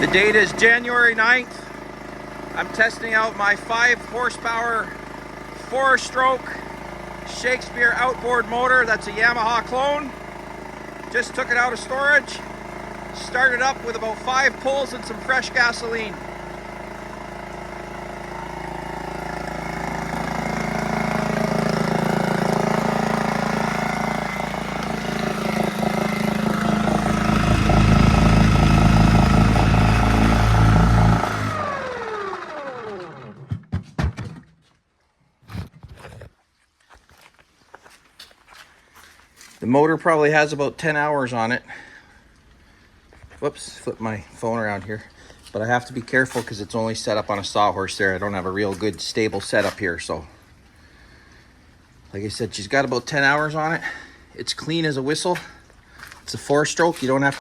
The date is January 9th. I'm testing out my 5 horsepower 4-stroke Shakespeare outboard motor. That's a Yamaha clone. Just took it out of storage. Started up with about 5 pulls and some fresh gasoline. The motor probably has about 10 hours on it. Whoops, flip my phone around here. But I have to be careful because it's only set up on a sawhorse there. I don't have a real good stable setup here. So, like I said, she's got about 10 hours on it. It's clean as a whistle. It's a 4-stroke. You don't have to